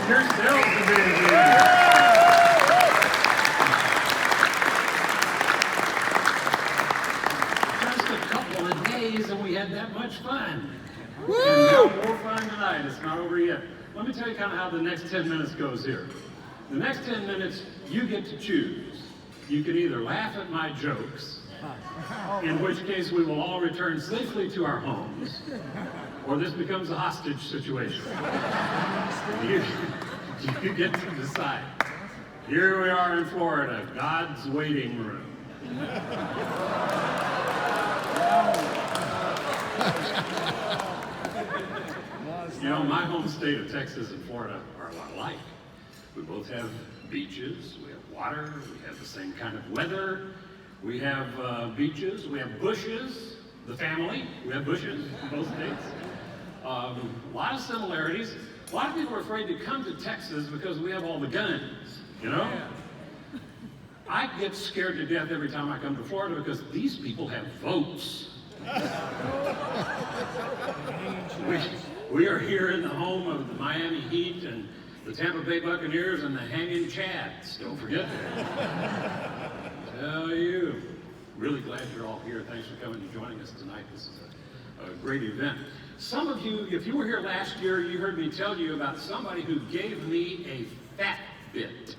yourselves a big hand. Just a couple of days and we had that much fun. And now more fun tonight. It's not over yet. Let me tell you kind of how the next 10 minutes goes here. The next 10 minutes, you get to choose. You can either laugh at my jokes, in which case we will all return safely to our homes, or this becomes a hostage situation. You get to decide. Here we are in Florida, God's waiting room. You know, my home state of Texas and Florida are a lot alike. We both have beaches, we have water, we have the same kind of weather. We have beaches, we have bushes, the family, we have bushes in both states. A lot of similarities. A lot of people are afraid to come to Texas because we have all the guns, you know? I get scared to death every time I come to Florida because these people have votes. We are here in the home of the Miami Heat and the Tampa Bay Buccaneers and the Hanging Chads. Don't forget that. Tell you. Really glad you're all here. Thanks for coming and joining us tonight. This is a great event. Some of you, if you were here last year, you heard me tell you about somebody who gave me a fat bit.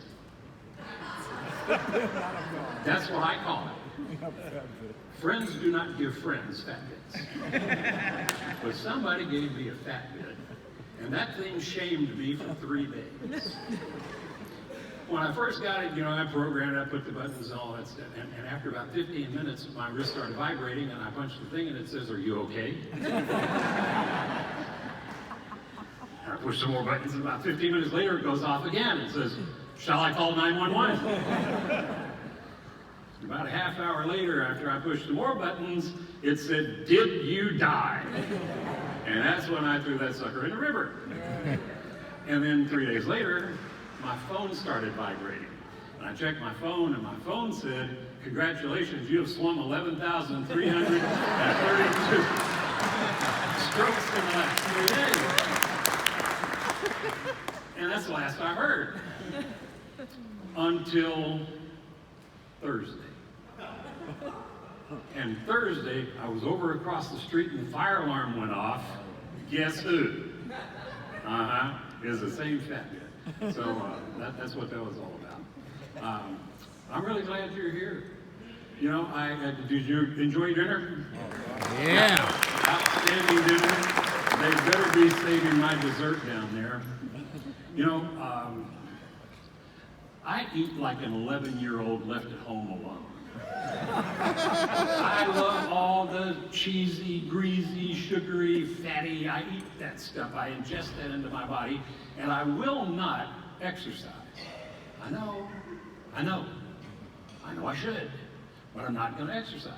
That's what I call it. Friends do not give friends fat bits. But somebody gave me a fat bit, and that thing shamed me for 3 days. When I first got it, you know, I programmed it, I put the buttons and all that stuff, and after about 15 minutes, my wrist started vibrating, and I punched the thing, and it says, "Are you okay?" And I push some more buttons, and about 15 minutes later, it goes off again. It says, "Shall I call 911?" About a half hour later, after I pushed some more buttons, it said, "Did you die?" And that's when I threw that sucker in the river. And then 3 days later, my phone started vibrating. And I checked my phone, and my phone said, "Congratulations, you have swum 11,332 strokes in the last 3 days." And that's the last I heard. Until Thursday. And Thursday, I was over across the street and the fire alarm went off. Guess who? It was the same fat bit. So that's what that was all about. I'm really glad you're here. You know, did you enjoy dinner? Yeah. Outstanding dinner. They better be saving my dessert down there. You know, I eat like an 11-year-old left at home alone. I love all the cheesy, greasy, sugary, fatty. I eat that stuff. I ingest that into my body, and I will not exercise. I know I should, but I'm not going to exercise.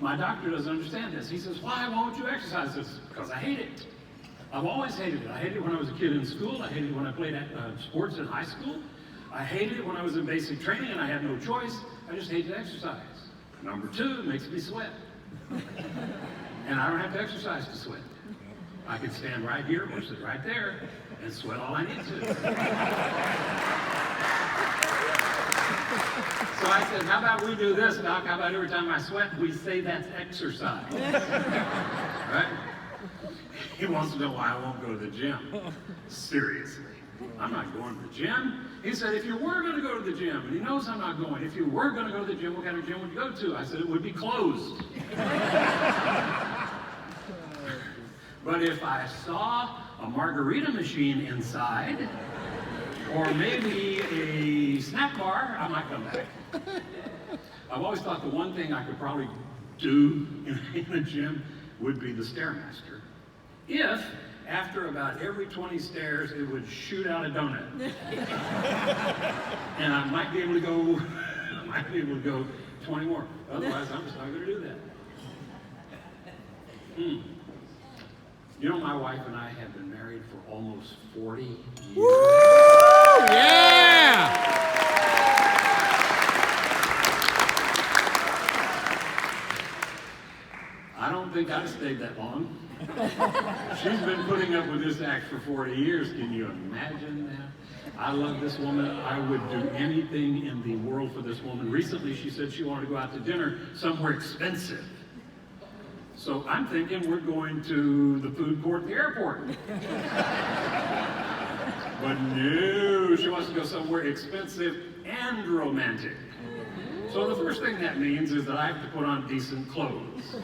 My doctor doesn't understand this. He says, "Why won't you exercise?" This because I hate it. I've always hated it. I hated it when I was a kid in school. I hated it when I played sports in high school. I hated it when I was in basic training and I had no choice. I just hate to exercise. Number 2, it makes me sweat. And I don't have to exercise to sweat. I can stand right here or sit right there and sweat all I need to. So I said, "How about we do this, Doc? How about every time I sweat, we say that's exercise?" Right? He wants to know why I won't go to the gym. Seriously. I'm not going to the gym. He said, "If you were going to go to the gym," and he knows I'm not going, "if you were going to go to the gym, what kind of gym would you go to?" I said, "It would be closed." But if I saw a margarita machine inside, or maybe a snack bar, I might come back. I've always thought the one thing I could probably do in a gym would be the Stairmaster. If, after about every 20 stairs, it would shoot out a donut. And I might be able to go 20 more. Otherwise, I'm just not going to do that. You know, my wife and I have been married for almost 40 years. Woo! Yeah! I don't think I stayed that long. She's been putting up with this act for 40 years. Can you imagine that? I love this woman. I would do anything in the world for this woman. Recently, she said she wanted to go out to dinner somewhere expensive. So I'm thinking we're going to the food court at the airport. But no, she wants to go somewhere expensive and romantic. So the first thing that means is that I have to put on decent clothes.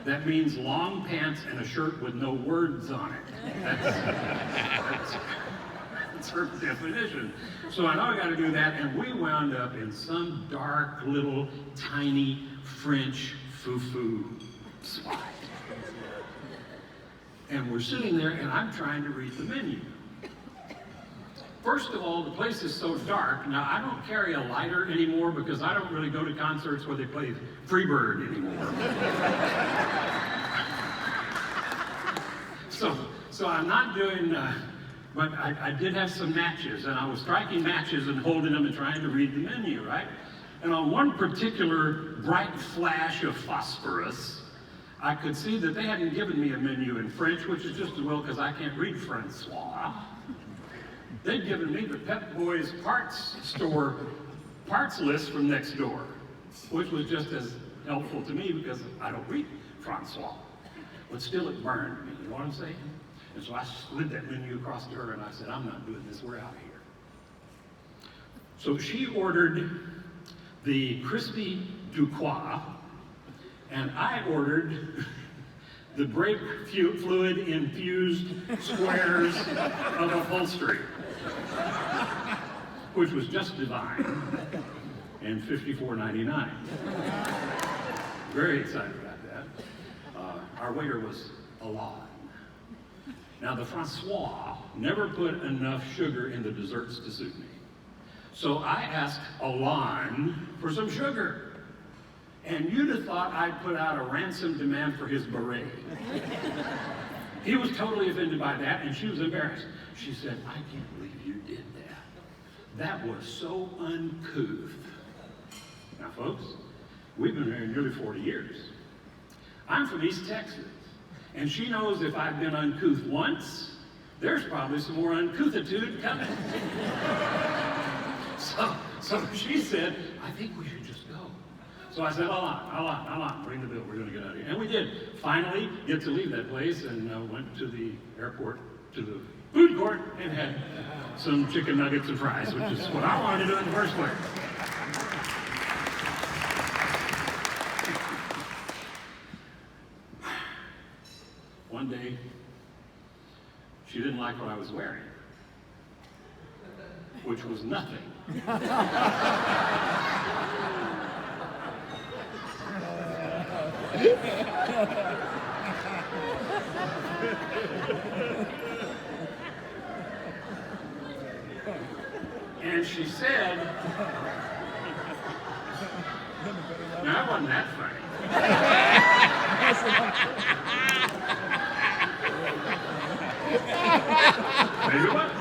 That means long pants and a shirt with no words on it. That's her definition. So I know I got to do that, and we wound up in some dark little tiny French foo-foo spot. And we're sitting there, and I'm trying to read the menu. First of all, the place is so dark. Now, I don't carry a lighter anymore because I don't really go to concerts where they play Freebird anymore. So I'm not doing, but I did have some matches, and I was striking matches and holding them and trying to read the menu, right? And on one particular bright flash of phosphorus, I could see that they hadn't given me a menu in French, which is just as well because I can't read Francois. They'd given me the Pep Boys parts store parts list from next door, which was just as helpful to me because I don't read Francois. But still it burned me, you know what I'm saying? And so I slid that menu across to her and I said, I'm not doing this, we're out of here. So she ordered the crispy Duquois, and I ordered the brake fluid infused squares of upholstery, which was just divine, and $54.99. Very excited about that. Our waiter was Alain. Now the Francois never put enough sugar in the desserts to suit me. So I asked Alain for some sugar. And you'd have thought I'd put out a ransom demand for his beret. He was totally offended by that, and she was embarrassed. She said, I can't believe you did that. That was so uncouth. Now, folks, we've been married nearly 40 years. I'm from East Texas, and she knows if I've been uncouth once, there's probably some more uncouthitude coming. So she said, I think we should just go. So I said, Alain, bring the bill, we're gonna get out of here. And we did finally get to leave that place and went to the airport, to the food court, and had some chicken nuggets and fries, which is what I wanted to do in the first place. One day, she didn't like what I was wearing, which was nothing. And she said, no, that wasn't that funny. Maybe it was.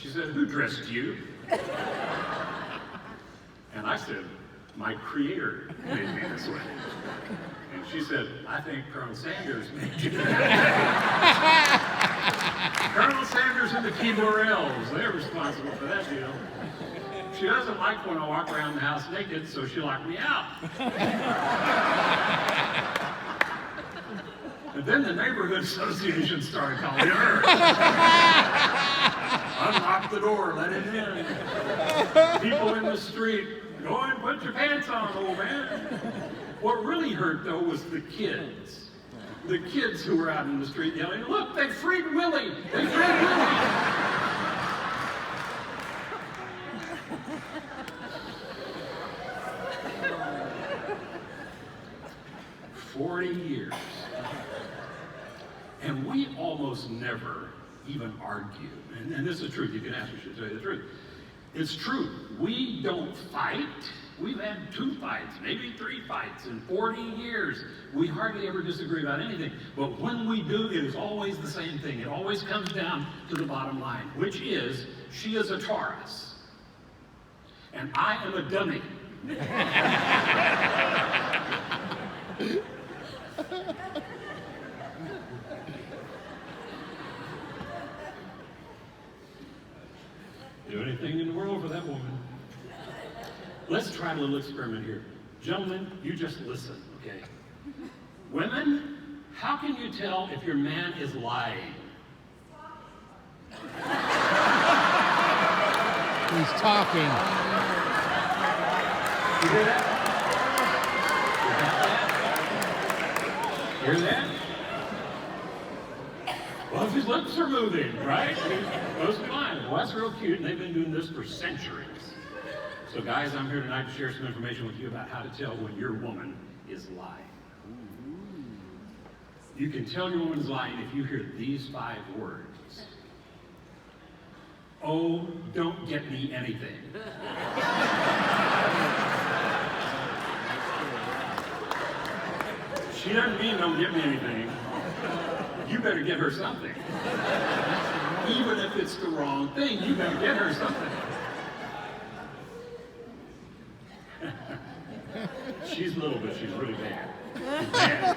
She said, who dressed you? And I said, my creator made me this way. And she said, I think Colonel Sanders made you that. Colonel Sanders and the Key Morels, they're responsible for that deal. She doesn't like when I walk around the house naked, so she locked me out. And then the neighborhood association started calling her. Unlock the door, let him in. People in the street, go and put your pants on, old man. What really hurt, though, was the kids. The kids who were out in the street yelling, look, they freed Willie! They freed Willie! 40 years. And we almost never even argue. And this is the truth. You can ask me, she'll tell you the truth. It's true. We don't fight. We've had 2 fights, maybe 3 fights in 40 years. We hardly ever disagree about anything. But when we do, it is always the same thing. It always comes down to the bottom line, which is, she is a Taurus. and I am a dummy. Do anything in the world for that woman. Let's try a little experiment here. Gentlemen, you just listen, okay? Women, how can you tell if your man is lying? He's talking. You hear that? You got that? Hear that? Well, his lips are moving, right? Most fine. Well, that's real cute, and they've been doing this for centuries. So guys, I'm here tonight to share some information with you about how to tell when your woman is lying. You can tell your woman's lying if you hear these 5 words. Oh, don't get me anything. She doesn't mean don't get me anything. You better get her something. Even if it's the wrong thing, you better get her something. She's little, but she's really bad. She's bad.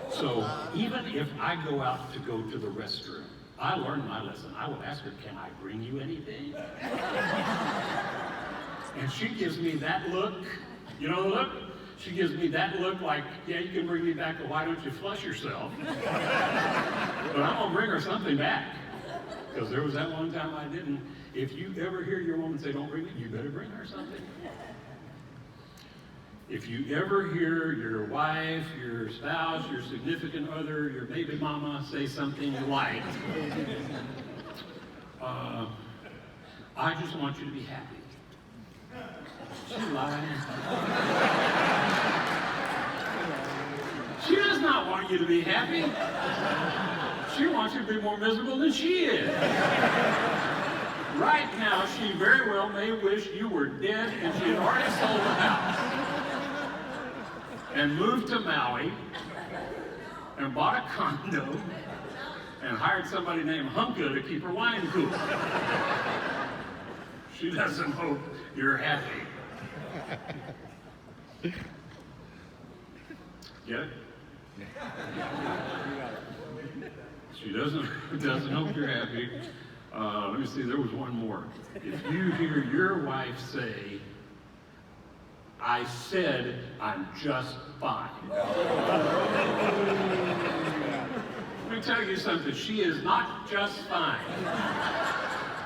So even if I go out to go to the restroom, I learned my lesson. I will ask her, can I bring you anything? And she gives me that look. You know the look? She gives me that look like, yeah, you can bring me back, but why don't you flush yourself? But I'm going to bring her something back. Because there was that one time I didn't. If you ever hear your woman say, don't bring me, you better bring her something. If you ever hear your wife, your spouse, your significant other, your baby mama say something you like, I just want you to be happy. She's lying. She does not want you to be happy. She wants you to be more miserable than she is. Right now, she very well may wish you were dead and she had already sold the house and moved to Maui and bought a condo and hired somebody named Hunka to keep her wine cool. She doesn't hope you're happy. Get it? She doesn't hope you're happy. Let me see, there was one more. If you hear your wife say, I said I'm just fine. Let me tell you something, she is not just fine.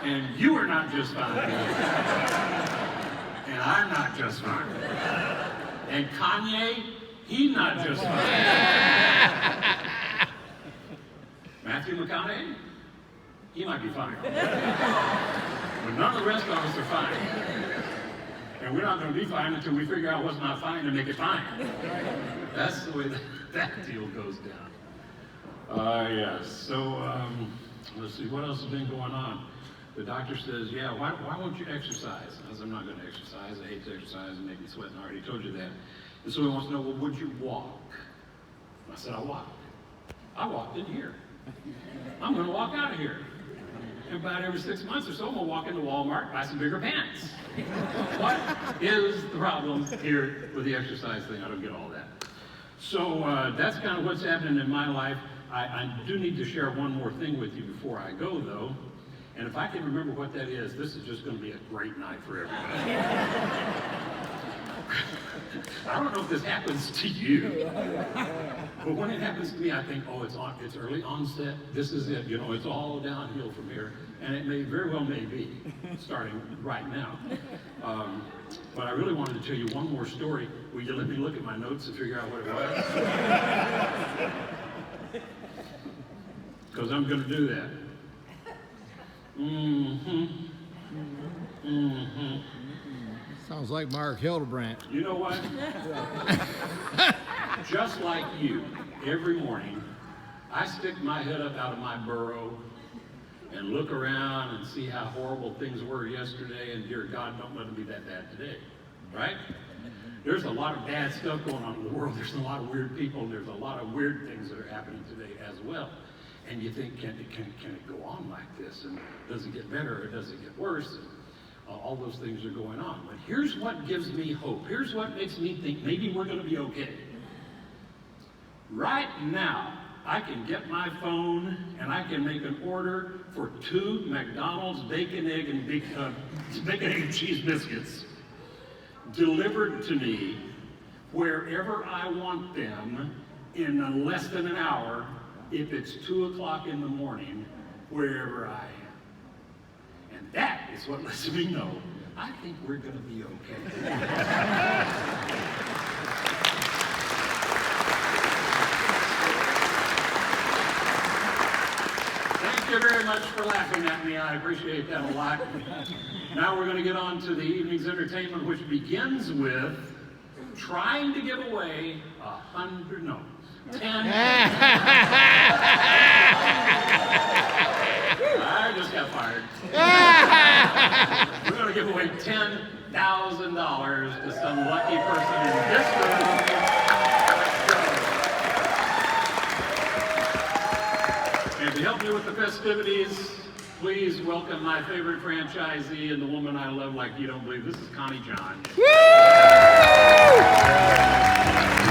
And you are not just fine. And I'm not just fine. And Kanye, he's not just fine. Matthew McConaughey, he might be fine. But none of the rest of us are fine. And we're not going to be fine until we figure out what's not fine and make it fine. That's the way that deal goes down. Yes. So, let's see, what else has been going on? The doctor says, yeah, why won't you exercise? I said, I'm not going to exercise. I hate to exercise and make me sweat, and I already told you that. And so he wants to know, well, would you walk? I said, I'll walk. I walked in here. I'm going to walk out of here. And about every 6 months or so, I'm going to walk into Walmart, buy some bigger pants. What is the problem here with the exercise thing? I don't get all that. So that's kind of what's happening in my life. I do need to share one more thing with you before I go, though. And if I can remember what that is, this is just going to be a great night for everybody. I don't know if this happens to you, but when it happens to me, I think, oh, it's early onset. This is it. You know, it's all downhill from here. And it may very well may be, starting right now. But I really wanted to tell you one more story. Will you let me look at my notes and figure out what it was? Because I'm going to do that. Sounds like Mark Hildebrandt. You know what? Just like you, every morning, I stick my head up out of my burrow and look around and see how horrible things were yesterday, and dear God, don't let them be that bad today, right? There's a lot of bad stuff going on in the world. There's a lot of weird people, and there's a lot of weird things that are happening today as well. And you think, can it go on like this? And does it get better or does it get worse? And all those things are going on. But here's what gives me hope. Here's what makes me think maybe we're going to be okay. Right now, I can get my phone and I can make an order for 2 McDonald's bacon, egg, and cheese biscuits delivered to me wherever I want them in less than an hour, if it's 2 o'clock in the morning, wherever I am. And that is what lets me know I think we're going to be okay. Thank you very much for laughing at me. I appreciate that a lot. Now we're going to get on to the evening's entertainment, which begins with trying to give away 10. I just got fired. We're going to give away $10,000 to some lucky person in this room. And to help me with the festivities, please welcome my favorite franchisee and the woman I love like you don't believe. This is Connie John. Woo!